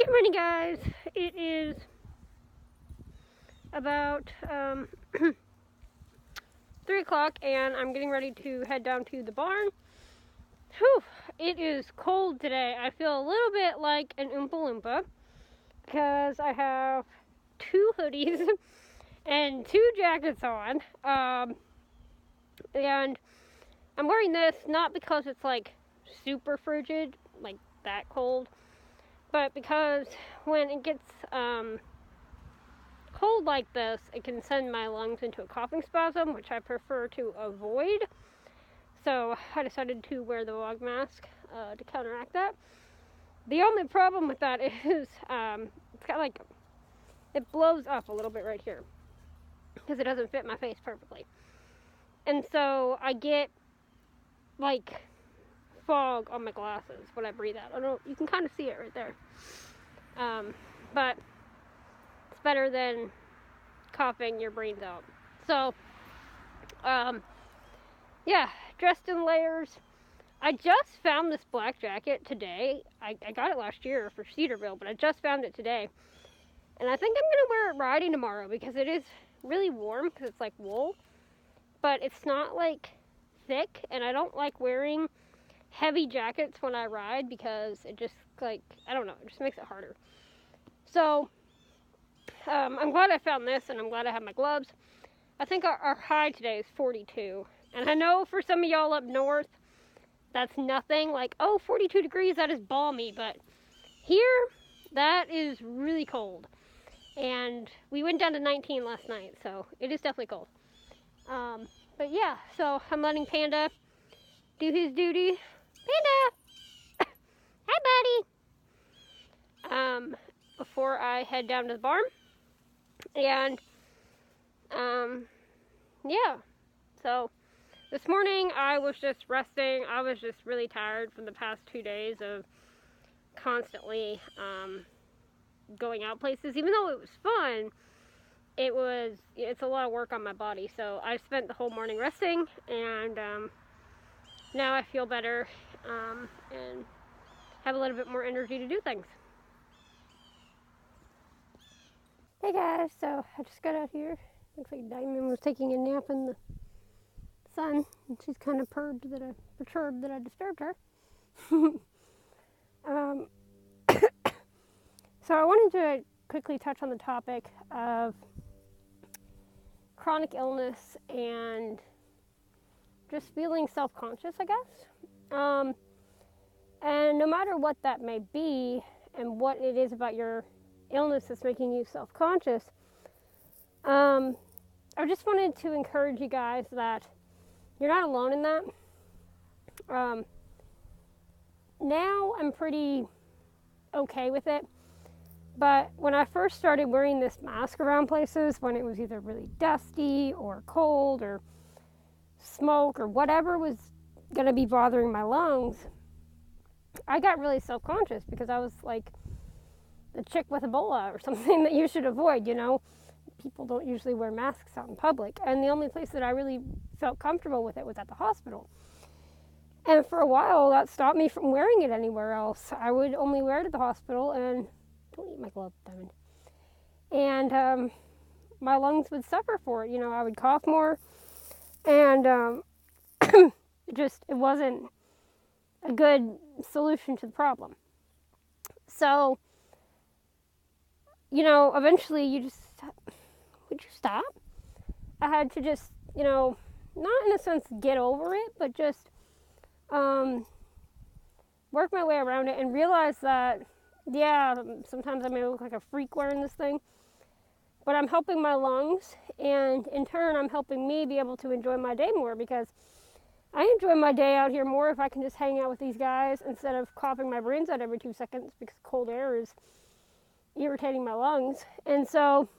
Good morning, guys. It is about 3 o'clock, and I'm getting ready to head down to the barn. Whew, it is cold today. I feel a little bit like an Oompa Loompa because I have 2 hoodies and 2 jackets on. And I'm wearing this not because it's like super frigid, like that cold, but because when it gets cold like this, it can send my lungs into a coughing spasm, which I prefer to avoid. So I decided to wear the Wog mask to counteract that. The only problem with that is it's got like, it blows up a little bit right here because it doesn't fit my face perfectly. And so I get like fog on my glasses when I breathe out. I don't know, you can kind of see it right there. But it's better than coughing your brains out. So, yeah, dressed in layers. I just found this black jacket today. I got it last year for Cedarville, but I just found it today. And I think I'm going to wear it riding tomorrow because it is really warm because it's like wool. But it's not like thick, and I don't like wearing heavy jackets when I ride because it just like, I don't know, it just makes it harder. So, I'm glad I found this, and I'm glad I have my gloves. I think our high today is 42. And I know for some of y'all up north, that's nothing. Like, oh, 42 degrees, that is balmy. But here, that is really cold. And we went down to 19 last night, so it is definitely cold. But yeah, so I'm letting Panda do his duty. Panda! Hi, buddy! Before I head down to the barn. And, yeah. So, this morning I was just resting. I was just really tired from the past 2 days of constantly, going out places. Even though it was fun, it's a lot of work on my body. So, I spent the whole morning resting, and, now I feel better, and have a little bit more energy to do things. Hey guys, so I just got out here. Looks like Diamond was taking a nap in the sun, and she's kind of perturbed that I disturbed her. So I wanted to quickly touch on the topic of chronic illness and just feeling self-conscious, I guess. And no matter what that may be and what it is about your illness that's making you self-conscious, I just wanted to encourage you guys that you're not alone in that. Now I'm pretty okay with it, but when I first started wearing this mask around places, when it was either really dusty or cold or smoke or whatever was going to be bothering my lungs, I got really self-conscious because I was like the chick with Ebola or something that you should avoid, you know. People don't usually wear masks out in public, and the only place that I really felt comfortable with it was at the hospital. And for a while, that stopped me from wearing it anywhere else. I would only wear it at the hospital, and don't eat my glove, Diamond. And my lungs would suffer for it. You know, I would cough more, and it wasn't a good solution to the problem. So, you know, eventually would you stop? I had to just, you know, not in a sense get over it, but just work my way around it and realize that, yeah, sometimes I may look like a freak wearing this thing, but I'm helping my lungs, and in turn, I'm helping me be able to enjoy my day more, because I enjoy my day out here more if I can just hang out with these guys instead of coughing my brains out every 2 seconds because cold air is irritating my lungs. And so,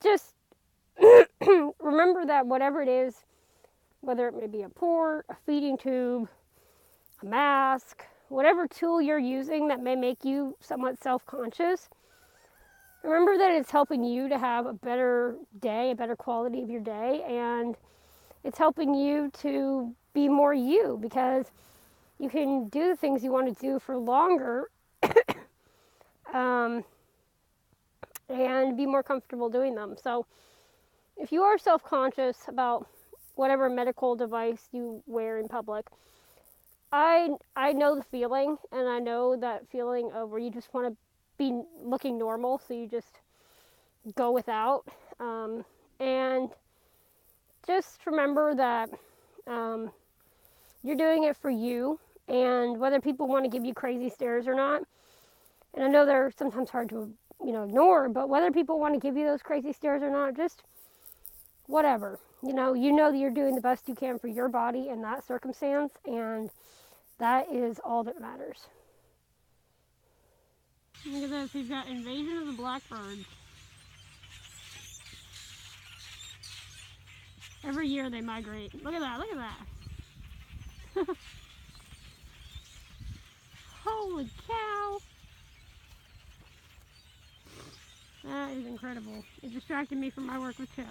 just remember that whatever it is, whether it may be a port, a feeding tube, a mask, whatever tool you're using that may make you somewhat self-conscious, remember that it's helping you to have a better day, a better quality of your day, and it's helping you to be more you, because you can do the things you want to do for longer, and be more comfortable doing them. So if you are self-conscious about whatever medical device you wear in public, I know the feeling, and I know that feeling of where you just want to be looking normal, so you just go without. And just remember that you're doing it for you, and whether people want to give you crazy stares or not, and I know they're sometimes hard to ignore, but whether people want to give you those crazy stares or not, just whatever. You know that you're doing the best you can for your body in that circumstance, and that is all that matters. Look at this, we've got invasion of the blackbirds. Every year they migrate. Look at that, look at that. Holy cow! That is incredible. It distracted me from my work with Chip.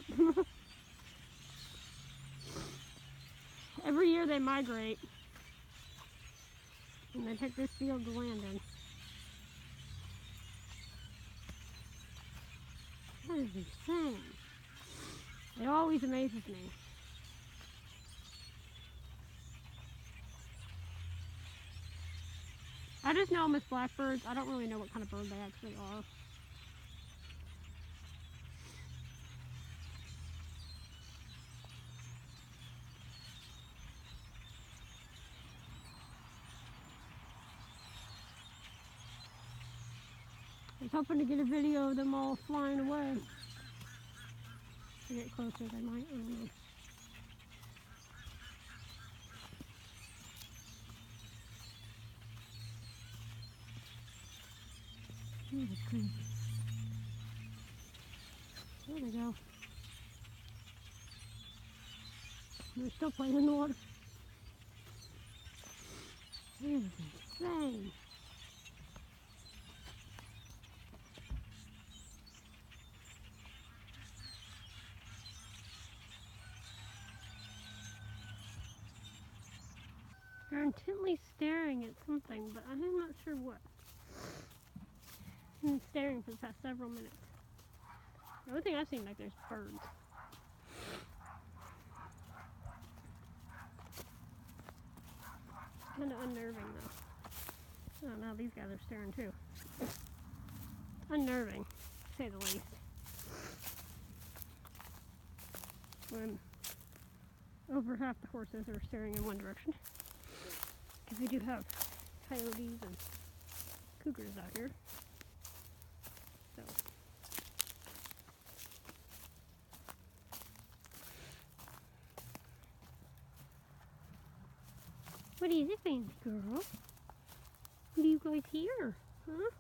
Every year they migrate, and they pick this field to land in. That is insane. It always amazes me. I just know them as blackbirds. I don't really know what kind of bird they actually are. I was hoping to get a video of them all flying away. To get closer, they might. I don't know. That is crazy. There they go. They're still playing in the water. This is insane. They're intently staring at something, but I'm not sure what. I've been staring for the past several minutes. The only thing I've seen back there is birds. It's kind of unnerving though. Oh no, these guys are staring too. Unnerving, to say the least. When over half the horses are staring in one direction. Because we do have coyotes and cougars out here. So. What is it, fancy girl? What do you guys hear? Huh?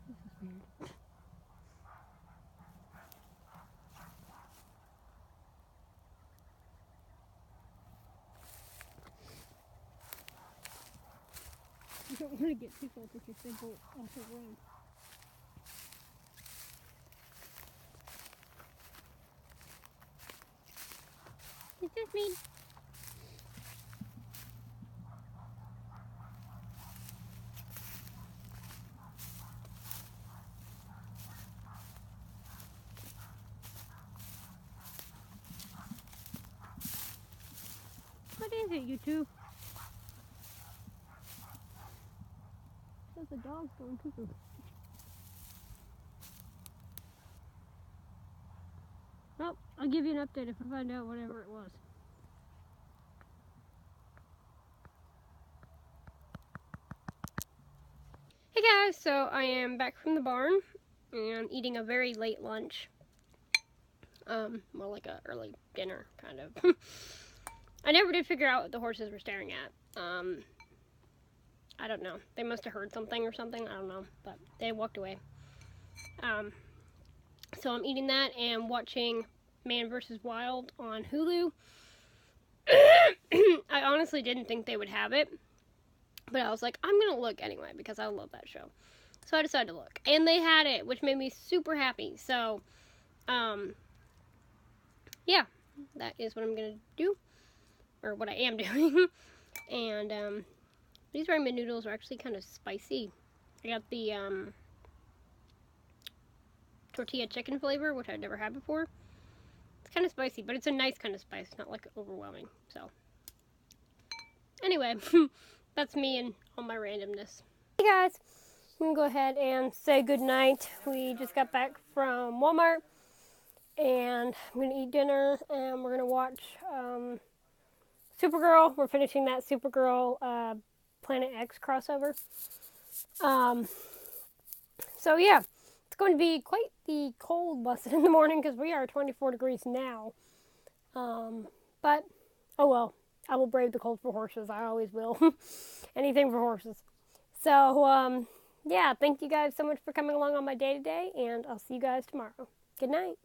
This is weird. You don't want to get too close if they go off the road. It's just me. What is it, you two? Says the dog's going cuckoo. Well, I'll give you an update if I find out whatever it was. Hey guys, so I am back from the barn and eating a very late lunch. More like a early dinner, kind of. I never did figure out what the horses were staring at. I don't know. They must have heard something or something. I don't know. But they walked away. So I'm eating that and watching Man vs. Wild on Hulu. I honestly didn't think they would have it, but I was like, I'm gonna look anyway because I love that show. So I decided to look, and they had it, which made me super happy. So, yeah, that is what I'm gonna do, or what I am doing. And these ramen noodles are actually kind of spicy. I got the tortilla chicken flavor, which I'd never had before. It's kind of spicy, but it's a nice kind of spice, not like overwhelming. So, anyway, that's me and all my randomness. Hey guys, I'm gonna go ahead and say goodnight. We just got back from Walmart, and I'm gonna eat dinner, and we're gonna watch Supergirl. We're finishing that Supergirl Planet X crossover. So yeah, it's going to be quite the cold lesson in the morning because we are 24 degrees now. But oh well, I will brave the cold for horses. I always will. Anything for horses. So yeah, thank you guys so much for coming along on my day today, and I'll see you guys tomorrow. Good night.